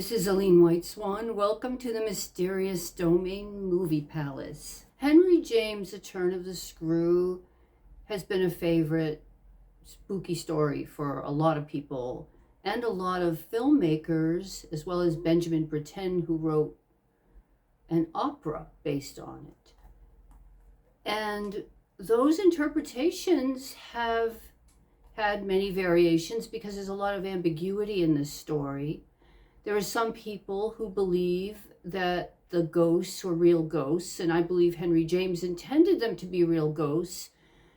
This is Aline White Swan. Welcome to the Mysterious Domain Movie Palace. Henry James' The Turn of the Screw has been a favorite spooky story for a lot of people and a lot of filmmakers, as well as Benjamin Britten, who wrote an opera based on it. And those interpretations have had many variations because there's a lot of ambiguity in this story. There are some people who believe that the ghosts were real ghosts, and I believe Henry James intended them to be real ghosts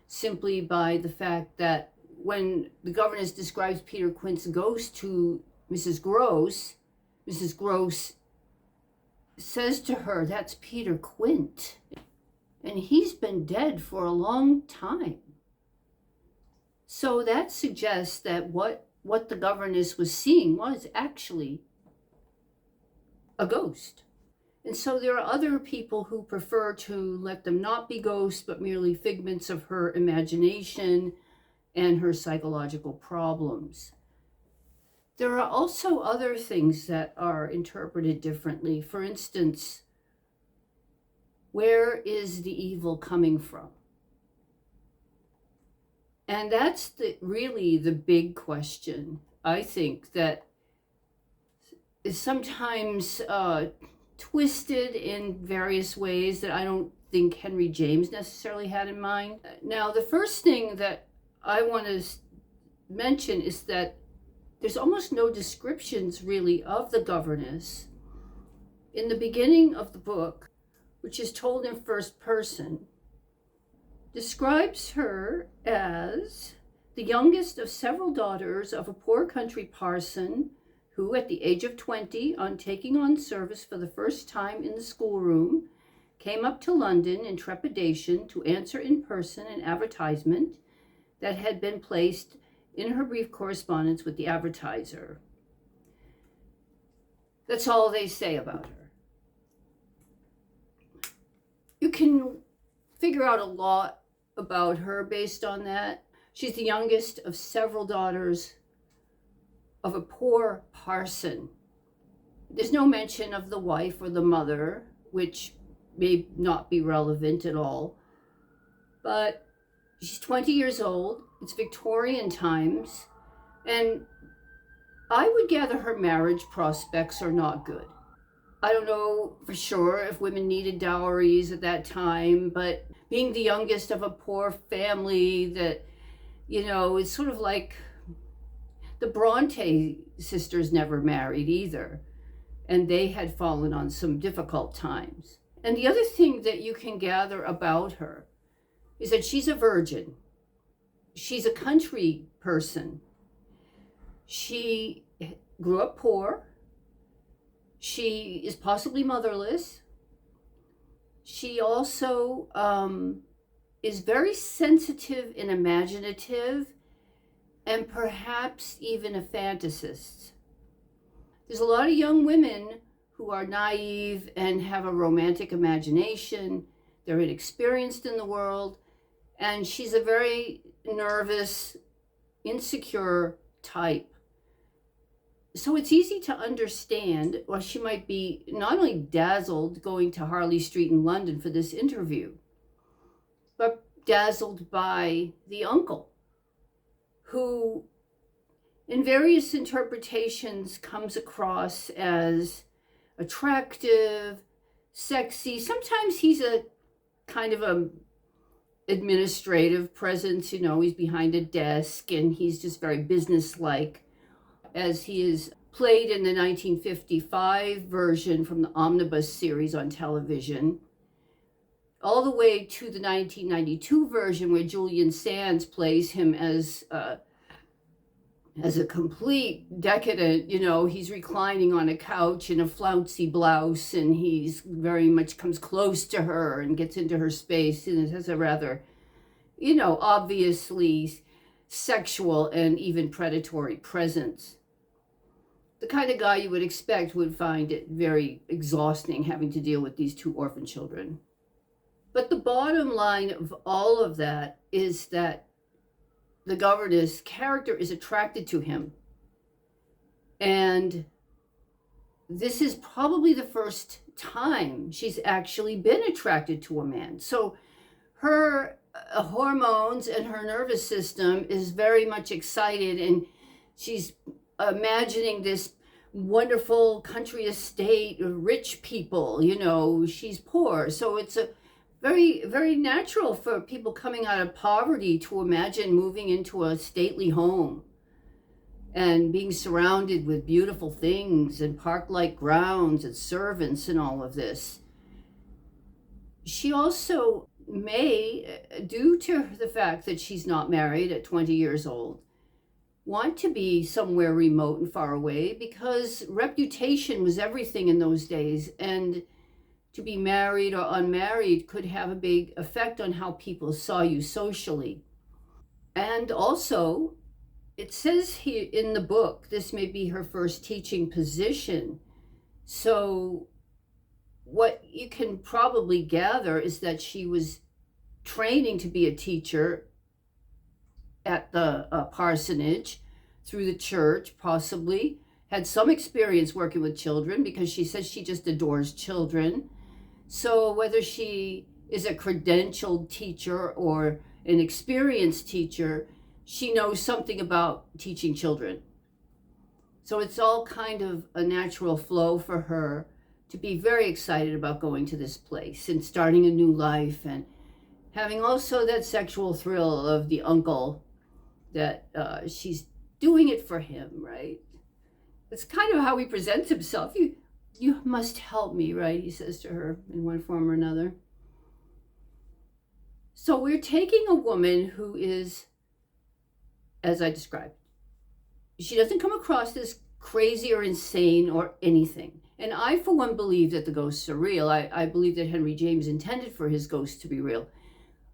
simply by the fact that when the governess describes Peter Quint's ghost to Mrs. Gross says to her, "That's Peter Quint, and he's been dead for a long time." So that suggests that what the governess was seeing was actually a ghost. And so there are other people who prefer to let them not be ghosts, but merely figments of her imagination and her psychological problems. There are also other things that are interpreted differently. For instance, where is the evil coming from? And that's really the big question, I think, that is sometimes twisted in various ways that I don't think Henry James necessarily had in mind. Now, the first thing that I want to mention is that there's almost no descriptions really of the governess. In the beginning of the book, which is told in first person, describes her as the youngest of several daughters of a poor country parson who, at the age of 20, on taking on service for the first time in the schoolroom, came up to London in trepidation to answer in person an advertisement that had been placed in her brief correspondence with the advertiser. That's all they say about her. You can figure out a lot about her based on that. She's the youngest of several daughters of a poor parson. There's no mention of the wife or the mother, which may not be relevant at all. But she's 20 years old. It's Victorian times. And I would gather her marriage prospects are not good. I don't know for sure if women needed dowries at that time, but being the youngest of a poor family that, is sort of like the Bronte sisters never married either, and they had fallen on some difficult times. And the other thing that you can gather about her is that she's a virgin. She's a country person. She grew up poor. She is possibly motherless. She also is very sensitive and imaginative, and perhaps even a fantasist. There's a lot of young women who are naive and have a romantic imagination. They're inexperienced in the world, and she's a very nervous, insecure type. So it's easy to understand why she might be not only dazzled going to Harley Street in London for this interview, but dazzled by the uncle, who in various interpretations comes across as attractive, sexy. Sometimes he's a kind of a administrative presence, he's behind a desk and he's just very businesslike, as he is played in the 1955 version from the Omnibus series on television, all the way to the 1992 version where Julian Sands plays him as a complete decadent. He's reclining on a couch in a flouncy blouse, and he's very much comes close to her and gets into her space, and it has a rather, obviously sexual and even predatory presence. The kind of guy you would expect would find it very exhausting having to deal with these two orphan children. But the bottom line of all of that is that the governess character is attracted to him. And this is probably the first time she's actually been attracted to a man. So her hormones and her nervous system is very much excited, and she's imagining this wonderful country estate, rich people, she's poor. So it's a very, very natural for people coming out of poverty to imagine moving into a stately home and being surrounded with beautiful things and park-like grounds and servants and all of this. She also may, due to the fact that she's not married at 20 years old, want to be somewhere remote and far away, because reputation was everything in those days, and to be married or unmarried could have a big effect on how people saw you socially. And also, it says here in the book, this may be her first teaching position. So what you can probably gather is that she was training to be a teacher at the parsonage, through the church, possibly had some experience working with children, because she says she just adores children. So whether she is a credentialed teacher or an experienced teacher, she knows something about teaching children. So it's all kind of a natural flow for her to be very excited about going to this place and starting a new life, and having also that sexual thrill of the uncle, that she's doing it for him, right? It's kind of how he presents himself. You must help me, right? He says to her in one form or another. So we're taking a woman who is, as I described, she doesn't come across as crazy or insane or anything. And I, for one, believe that the ghosts are real. I believe that Henry James intended for his ghosts to be real.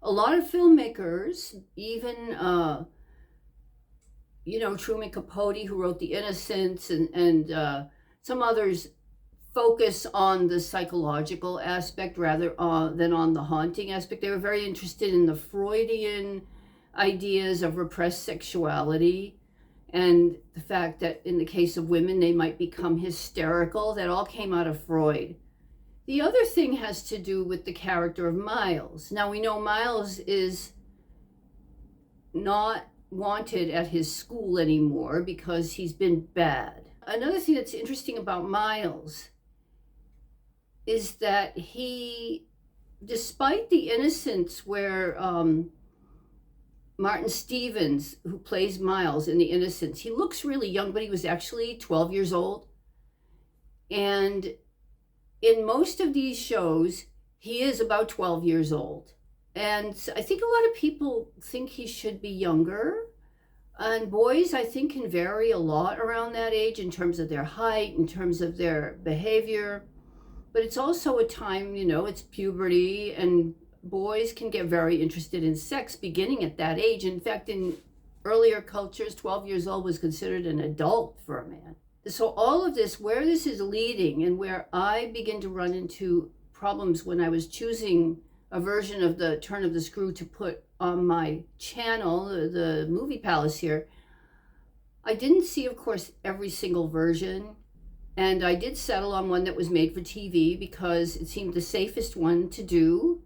A lot of filmmakers, even Truman Capote, who wrote The Innocents, and some others, focus on the psychological aspect rather than on the haunting aspect. They were very interested in the Freudian ideas of repressed sexuality, and the fact that in the case of women, they might become hysterical. That all came out of Freud. The other thing has to do with the character of Miles. Now, we know Miles is not wanted at his school anymore because he's been bad. Another thing that's interesting about Miles is that he, despite the innocence where Martin Stevens, who plays Miles in The Innocents, he looks really young, but he was actually 12 years old. And in most of these shows, he is about 12 years old. And I think a lot of people think he should be younger. And boys, I think, can vary a lot around that age in terms of their height, in terms of their behavior. But it's also a time, it's puberty, and boys can get very interested in sex beginning at that age. In fact, in earlier cultures, 12 years old was considered an adult for a man. So all of this, where this is leading, and where I begin to run into problems when I was choosing a version of the Turn of the Screw to put on my channel, the Movie Palace here, I didn't see, of course, every single version. And I did settle on one that was made for TV because it seemed the safest one to do.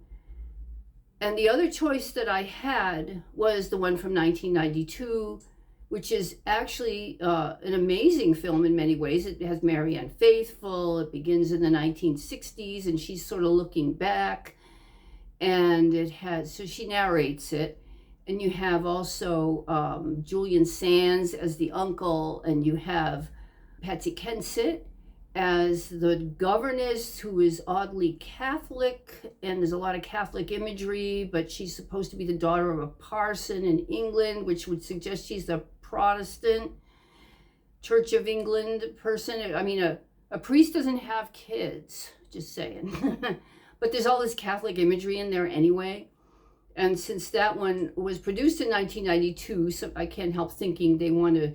And the other choice that I had was the one from 1992, which is actually an amazing film in many ways. It has Marianne Faithfull. It begins in the 1960s, and she's sort of looking back. And so she narrates it. And you have also Julian Sands as the uncle, and you have Patsy Kensit as the governess, who is oddly Catholic, and there's a lot of Catholic imagery, but she's supposed to be the daughter of a parson in England, which would suggest she's a Protestant Church of England person. I mean, a priest doesn't have kids, just saying. But there's all this Catholic imagery in there anyway. And since that one was produced in 1992, so I can't help thinking they want to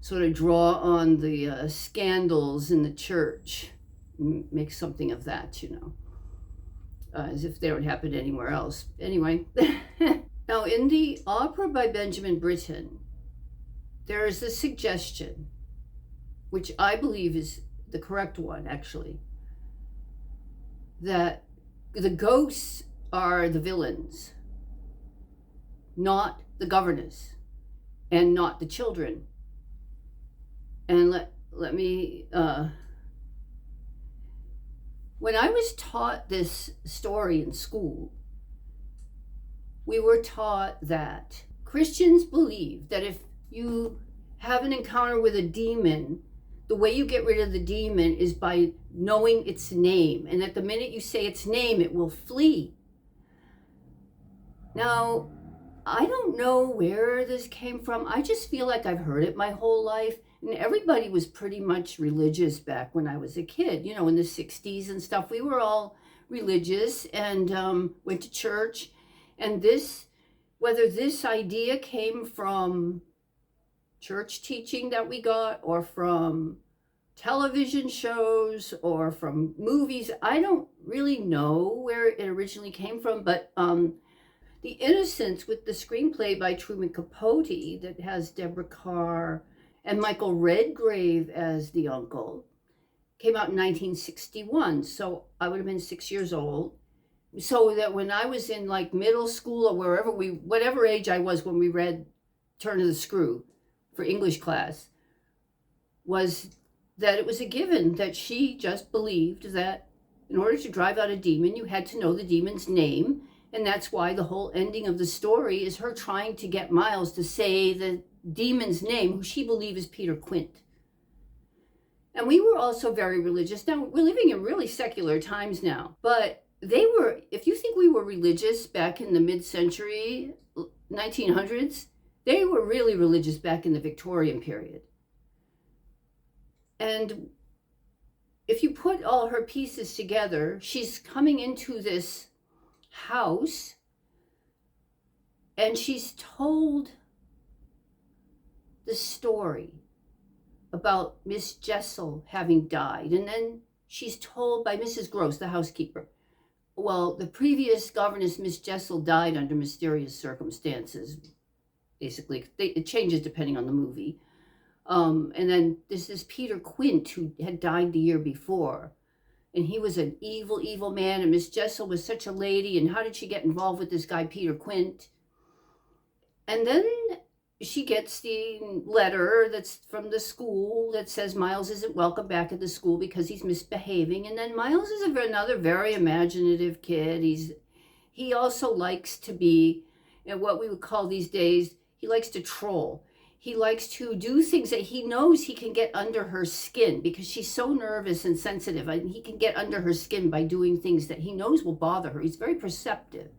sort of draw on the scandals in the church, make something of that, as if they would happen anywhere else. Anyway, now in the opera by Benjamin Britten, there is a suggestion, which I believe is the correct one actually, that the ghosts are the villains, not the governess and not the children. And let me when I was taught this story in school, we were taught that Christians believe that if you have an encounter with a demon, the way you get rid of the demon is by knowing its name, and that the minute you say its name, it will flee. Now, I don't know where this came from. I just feel like I've heard it my whole life. And everybody was pretty much religious back when I was a kid, you know, in the 60s and stuff. We were all religious and went to church. And whether this idea came from church teaching that we got or from television shows or from movies, I don't really know where it originally came from. But The Innocents, with the screenplay by Truman Capote that has Deborah Kerr and Michael Redgrave as the uncle, came out in 1961. So I would have been 6 years old. So that when I was in like middle school or whatever age I was when we read Turn of the Screw for English class, was that it was a given that she just believed that in order to drive out a demon, you had to know the demon's name. And that's why the whole ending of the story is her trying to get Miles to say the demon's name, who she believes is Peter Quint. And we were also very religious. Now, we're living in really secular times now, but they were, if you think we were religious back in the mid-century, 1900s, they were really religious back in the Victorian period. And if you put all her pieces together, she's coming into this house and she's told the story about Miss Jessel having died. And then she's told by Mrs. Gross, the housekeeper, well, the previous governess, Miss Jessel, died under mysterious circumstances. Basically, it changes depending on the movie. And then there's this Peter Quint who had died the year before. And he was an evil, evil man. And Miss Jessel was such a lady. And how did she get involved with this guy, Peter Quint? And then she gets the letter that's from the school that says Miles isn't welcome back at the school because he's misbehaving. And then Miles is another very imaginative kid. He also likes to be, what we would call these days, he likes to troll. He likes to do things that he knows he can get under her skin because she's so nervous and sensitive. And he can get under her skin by doing things that he knows will bother her. He's very perceptive.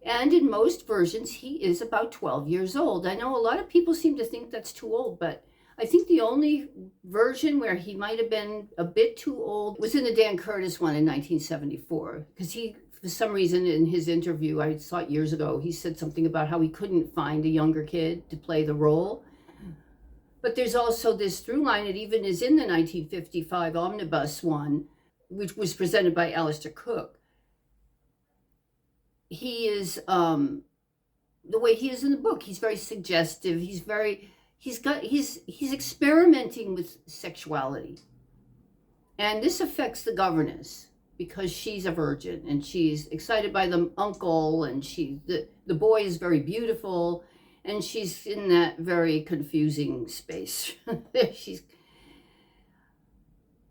And in most versions, he is about 12 years old. I know a lot of people seem to think that's too old, but I think the only version where he might have been a bit too old was in the Dan Curtis one in 1974. Because he, for some reason, in his interview, I saw it years ago, he said something about how he couldn't find a younger kid to play the role. But there's also this through line, it even is in the 1955 Omnibus one, which was presented by Alistair Cook. He is, the way he is in the book, he's very suggestive. He's experimenting with sexuality. And this affects the governess because she's a virgin and she's excited by the uncle, and the boy is very beautiful, and she's in that very confusing space.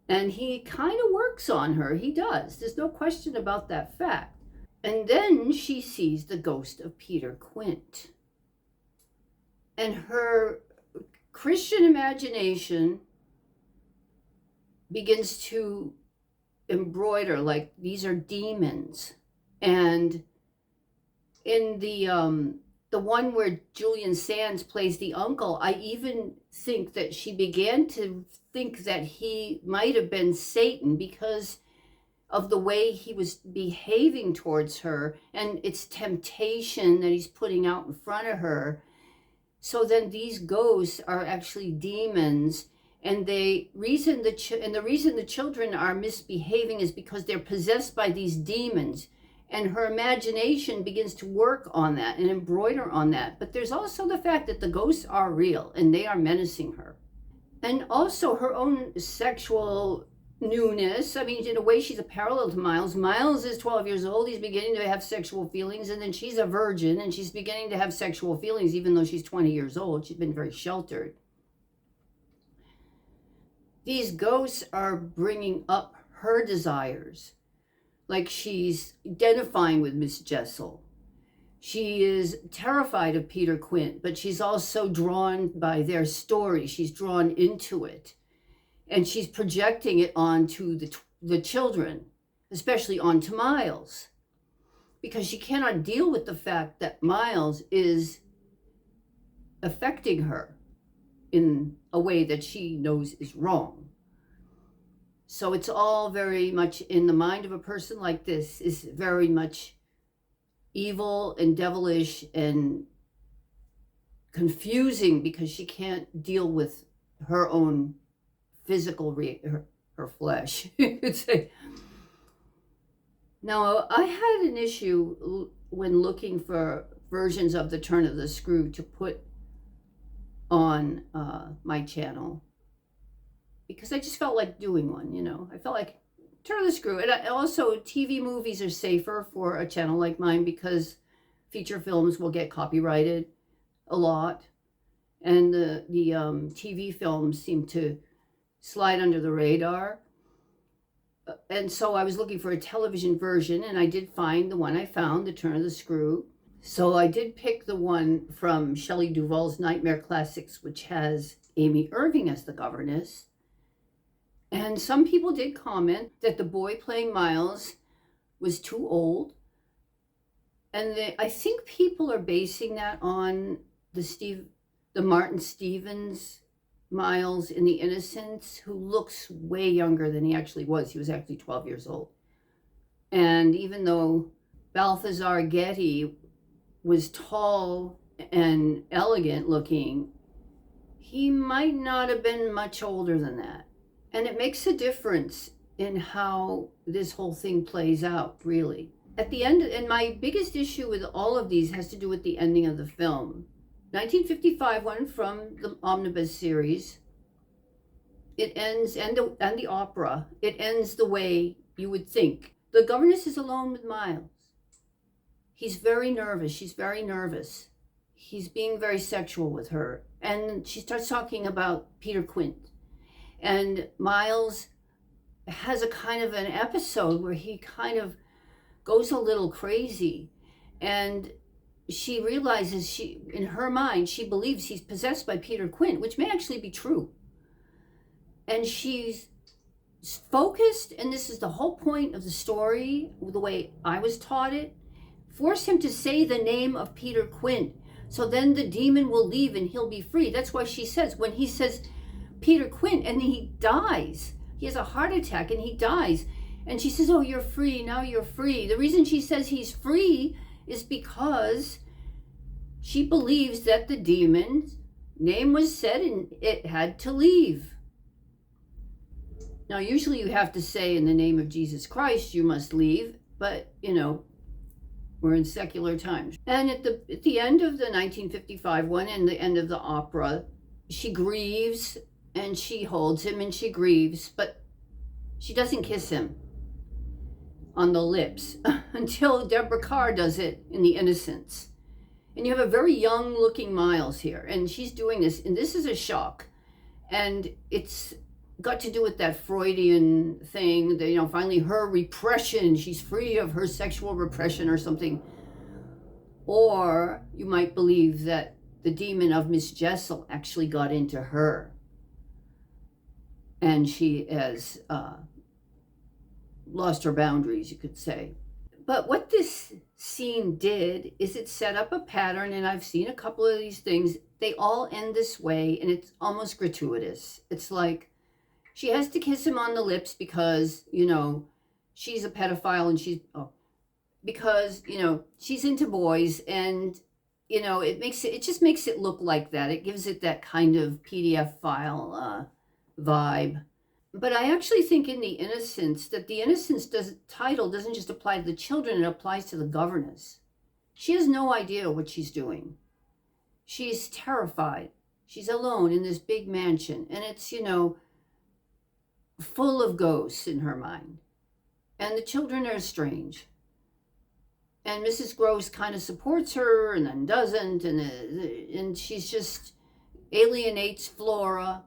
And he kind of works on her. He does. There's no question about that fact. And then she sees the ghost of Peter Quint. And her Christian imagination begins to embroider like these are demons. And in the one where Julian Sands plays the uncle, I even think that she began to think that he might have been Satan because of the way he was behaving towards her and its temptation that he's putting out in front of her. So then these ghosts are actually demons, and the reason the children are misbehaving is because they're possessed by these demons, and her imagination begins to work on that and embroider on that. But there's also the fact that the ghosts are real and they are menacing her. And also her own sexual newness. I mean, in a way, she's a parallel to Miles. Miles is 12 years old. He's beginning to have sexual feelings. And then she's a virgin and she's beginning to have sexual feelings, even though she's 20 years old. She's been very sheltered. These ghosts are bringing up her desires. Like she's identifying with Miss Jessel. She is terrified of Peter Quint, but she's also drawn by their story. She's drawn into it. And she's projecting it onto the children, especially onto Miles, because she cannot deal with the fact that Miles is affecting her in a way that she knows is wrong. So it's all very much in the mind of a person like this is very much evil and devilish and confusing because she can't deal with her own physical, her flesh, you could say. Now, I had an issue when looking for versions of The Turn of the Screw to put on my channel, because I just felt like doing one, you know. I felt like Turn of the Screw. And also, TV movies are safer for a channel like mine because feature films will get copyrighted a lot. And the TV films seem to slide under the radar. And so I was looking for a television version, and I did find the one I found, The Turn of the Screw. So I did pick the one from Shelley Duvall's Nightmare Classics, which has Amy Irving as the governess. And some people did comment that the boy playing Miles was too old. And I think people are basing that on the Martin Stevens Miles in The Innocents, who looks way younger than he actually was. He was actually 12 years old. And even though Balthazar Getty was tall and elegant looking, he might not have been much older than that. And it makes a difference in how this whole thing plays out, really. At the end, and my biggest issue with all of these has to do with the ending of the film. 1955 one from the Omnibus series. It ends, and the opera, it ends the way you would think. The governess is alone with Miles. He's very nervous. She's very nervous. He's being very sexual with her. And she starts talking about Peter Quint. And Miles has a kind of an episode where he kind of goes a little crazy. And she realizes in her mind, she believes he's possessed by Peter Quint, which may actually be true. And she's focused, and this is the whole point of the story, the way I was taught it, force him to say the name of Peter Quint, so then the demon will leave and he'll be free. That's why she says, when he says Peter Quint, and he dies, he has a heart attack and he dies, and she says, oh, you're free, now you're free. The reason she says he's free is because she believes that the demon's name was said and it had to leave. Now, usually you have to say, in the name of Jesus Christ, you must leave, but, you know, we're in secular times. And at the end of the 1955 one and the end of the opera, she grieves and she holds him and she grieves, but she doesn't kiss him on the lips until Deborah Carr does it in The Innocents. And you have a very young looking Miles here, and she's doing this, and this is a shock. And it's got to do with that Freudian thing that, you know, finally her repression, she's free of her sexual repression or something. Or you might believe that the demon of Miss Jessel actually got into her, and she has lost her boundaries, you could say. But what this scene did is it set up a pattern, and I've seen a couple of these things. They all end this way, and it's almost gratuitous. It's like she has to kiss him on the lips because, you know, she's a pedophile and because, you know, she's into boys, and, you know, it just makes it look like that. It gives it that kind of PDF file vibe. But I actually think in The Innocents that The Innocents title doesn't just apply to the children, it applies to the governess. She has no idea what she's doing. She's terrified. She's alone in this big mansion, and it's, full of ghosts in her mind. And the children are strange. And Mrs. Gross kind of supports her and then doesn't, and she's just alienates Flora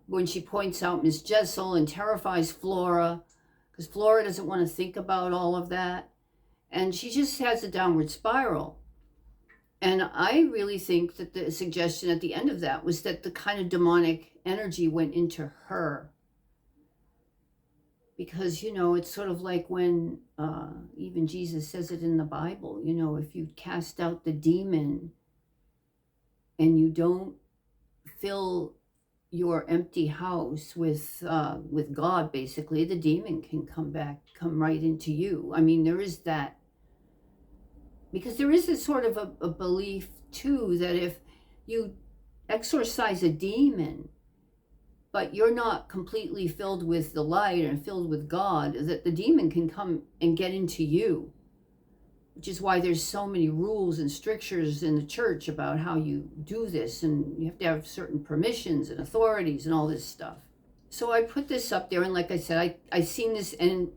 when she points out Miss Jessel and terrifies Flora, because Flora doesn't want to think about all of that. And she just has a downward spiral. And I really think that the suggestion at the end of that was that the kind of demonic energy went into her. Because, it's sort of like when even Jesus says it in the Bible, if you cast out the demon and you don't fill your empty house with God, basically, the demon can come right into you. I mean, there is that. Because there is a sort of a belief, too, that if you exorcise a demon, but you're not completely filled with the light and filled with God, that the demon can come and get into you. Which is why there's so many rules and strictures in the church about how you do this, and you have to have certain permissions and authorities and all this stuff. So I put this up there, and like I said, I've seen this ending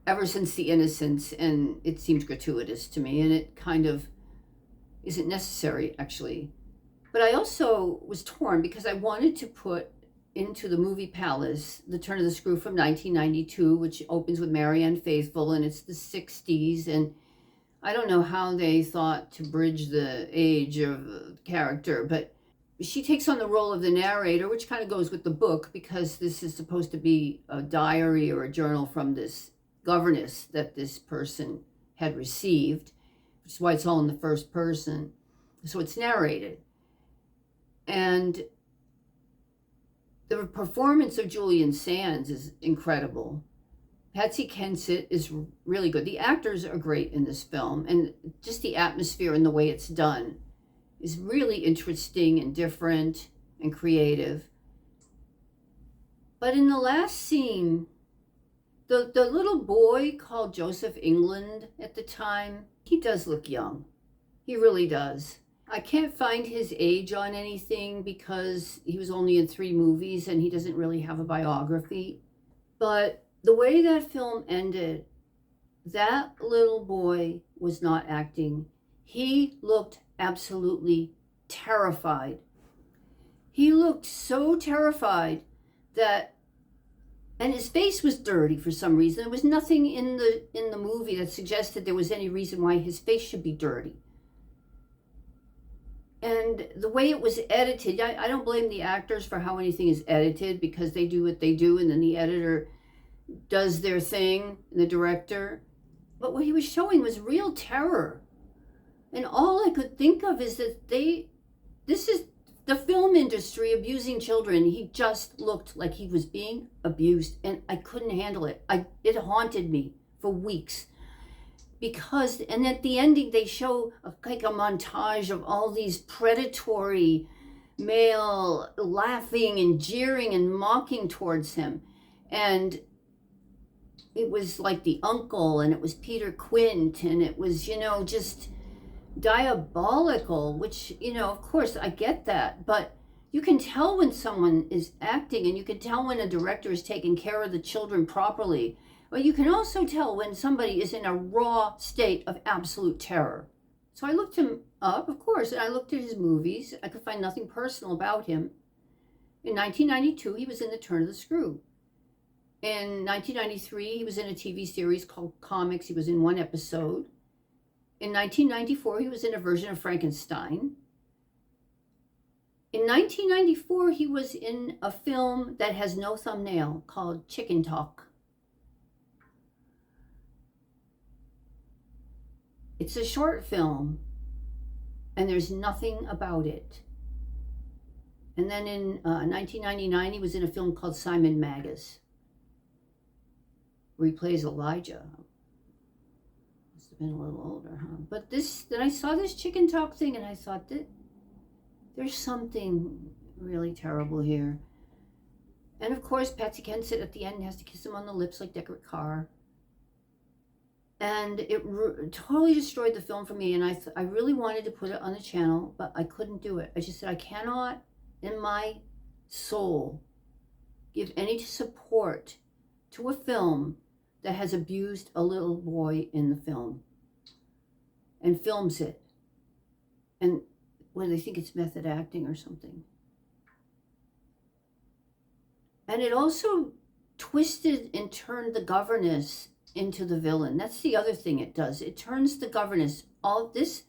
ever since The Innocents, and it seems gratuitous to me, and it kind of isn't necessary, actually. But I also was torn because I wanted to put into the movie Palace The Turn of the Screw from 1992, which opens with Marianne Faithfull, and it's the 60s, and I don't know how they thought to bridge the age of the character, but she takes on the role of the narrator, which kind of goes with the book, because this is supposed to be a diary or a journal from this governess that this person had received, which is why it's all in the first person. So it's narrated. And the performance of Julian Sands is incredible. Patsy Kensit is really good. The actors are great in this film, and just the atmosphere and the way it's done is really interesting and different and creative. But in the last scene, the little boy called Joseph England at the time, he does look young. He really does. I can't find his age on anything because he was only in 3 movies and he doesn't really have a biography. But the way that film ended, that little boy was not acting. He looked absolutely terrified. He looked so terrified and his face was dirty for some reason. There was nothing in the movie that suggested there was any reason why his face should be dirty. And the way it was edited, I don't blame the actors for how anything is edited, because they do what they do, and then the editor does their thing, and the director. But what he was showing was real terror. And all I could think of is that this is the film industry abusing children. He just looked like he was being abused, and I couldn't handle it. It haunted me for weeks. And at the ending, they show like a montage of all these predatory male laughing and jeering and mocking towards him. And it was like the uncle, and it was Peter Quint, and it was, just diabolical, which, of course I get that, but you can tell when someone is acting, and you can tell when a director is taking care of the children properly. But you can also tell when somebody is in a raw state of absolute terror. So I looked him up, of course, and I looked at his movies. I could find nothing personal about him. In 1992, he was in The Turn of the Screw. In 1993, he was in a TV series called Comics. He was in 1 episode. In 1994, he was in a version of Frankenstein. In 1994, he was in a film that has no thumbnail called Chicken Talk. It's a short film, and there's nothing about it. And then in 1999, he was in a film called Simon Magus, where he plays Elijah. Must have been a little older, huh? But then I saw this Chicken Talk thing, and I thought that there's something really terrible here. And of course, Patsy Kensit at the end has to kiss him on the lips like Deckard Carr. And it totally destroyed the film for me. And I really wanted to put it on the channel, but I couldn't do it. I just said, I cannot in my soul give any support to a film that has abused a little boy in the film and films it. And what, they think it's method acting or something. And it also twisted and turned the governess into the villain. That's the other thing it does. It turns the governess, all this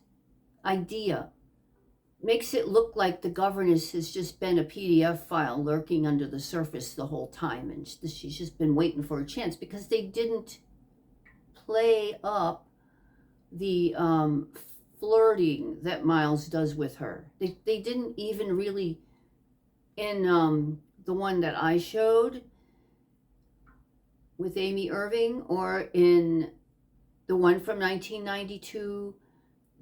idea makes it look like the governess has just been a PDF file lurking under the surface the whole time, and she's just been waiting for a chance, because they didn't play up the flirting that Miles does with her. They didn't even really, in the one that I showed with Amy Irving, or in the one from 1992,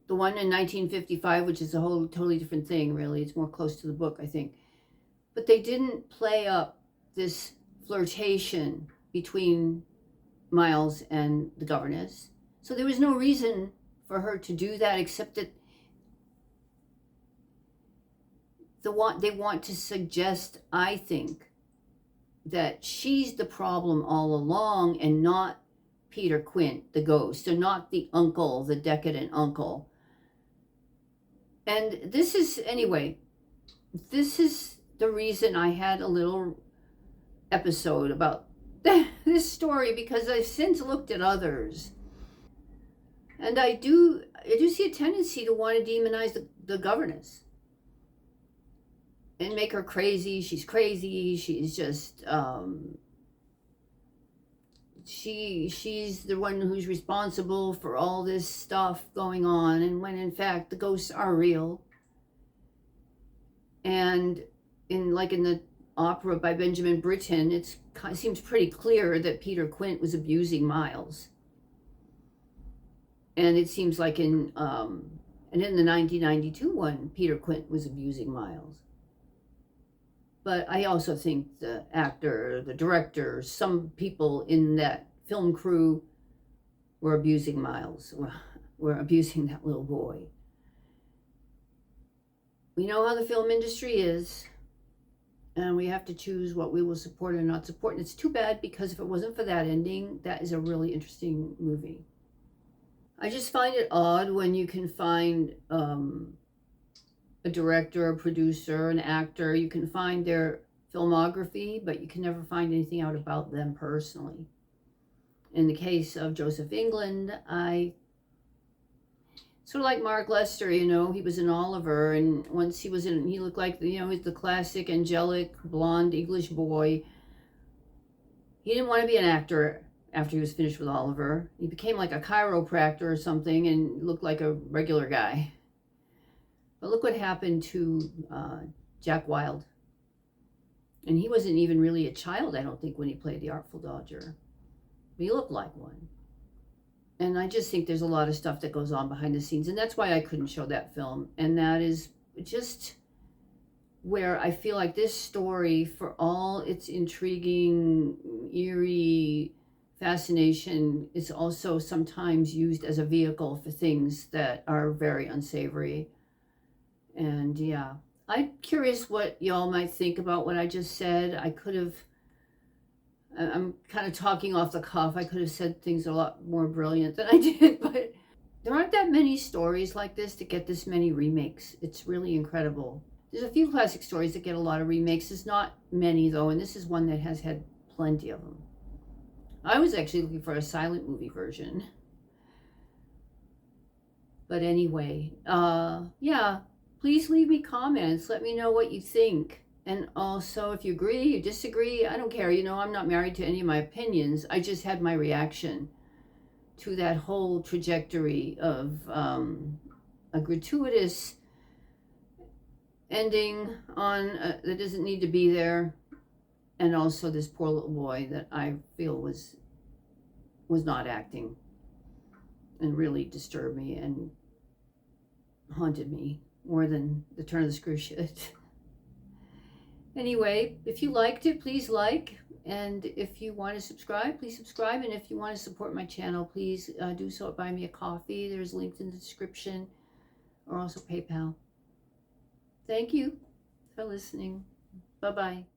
the one in 1955, which is a whole totally different thing, really. It's more close to the book, I think. But they didn't play up this flirtation between Miles and the governess. So there was no reason for her to do that, except that they want to suggest, I think, that she's the problem all along and not Peter Quint, the ghost, or not the uncle, the decadent uncle. And this is, anyway, this is the reason I had a little episode about this story, because I've since looked at others. And I do see a tendency to want to demonize the governess and make her crazy. She's crazy. She's just, she's the one who's responsible for all this stuff going on, and when in fact the ghosts are real. And in the opera by Benjamin Britten, it seems pretty clear that Peter Quint was abusing Miles. And it seems like in the 1992 one, Peter Quint was abusing Miles. But I also think the actor, the director, some people in that film crew were abusing Miles, were abusing that little boy. We know how the film industry is, and we have to choose what we will support and not support. And it's too bad, because if it wasn't for that ending, that is a really interesting movie. I just find it odd when you can find a director, a producer, an actor. You can find their filmography, but you can never find anything out about them personally. In the case of Joseph England, I sort of like Mark Lester, he was in Oliver, and once he looked like, he's the classic angelic blonde English boy. He didn't want to be an actor after he was finished with Oliver. He became like a chiropractor or something and looked like a regular guy. But look what happened to Jack Wilde. And he wasn't even really a child, I don't think, when he played the Artful Dodger. He looked like one. And I just think there's a lot of stuff that goes on behind the scenes. And that's why I couldn't show that film. And that is just where I feel like this story, for all its intriguing, eerie fascination, is also sometimes used as a vehicle for things that are very unsavory. And yeah, I'm curious what y'all might think about what I just said. I'm kind of talking off the cuff. I could have said things a lot more brilliant than I did, but there aren't that many stories like this that get this many remakes. It's really incredible. There's a few classic stories that get a lot of remakes. There's not many, though, and this is one that has had plenty of them. I was actually looking for a silent movie version. But anyway, yeah, please leave me comments. Let me know what you think. And also, if you agree, you disagree, I don't care. I'm not married to any of my opinions. I just had my reaction to that whole trajectory of a gratuitous ending on that doesn't need to be there. And also this poor little boy that I feel was not acting, and really disturbed me and haunted me more than the turn of the screw should. Anyway, if you liked it, please like And if you want to subscribe, please subscribe. And if you want to support my channel, please do so at Buy Me a Coffee. There's links in the description, or also PayPal. Thank you for listening. Bye-bye.